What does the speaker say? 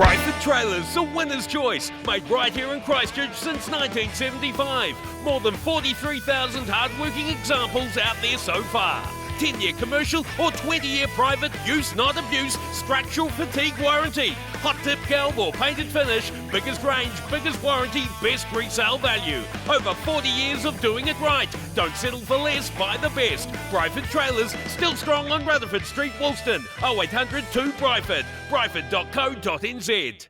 Briford Trailers, the winner's choice, made right here in Christchurch since 1975. More than 43,000 hard-working examples out there so far. 10-year commercial or 20-year private use not abuse structural fatigue warranty. Hot tip galv or painted finish, biggest range, biggest warranty, best resale value. Over 40 years of doing it right. Don't settle for less, buy the best. Briford Trailers, still strong on Rutherford Street, Woolston. 0800 2 Briford. Briford.co.nz.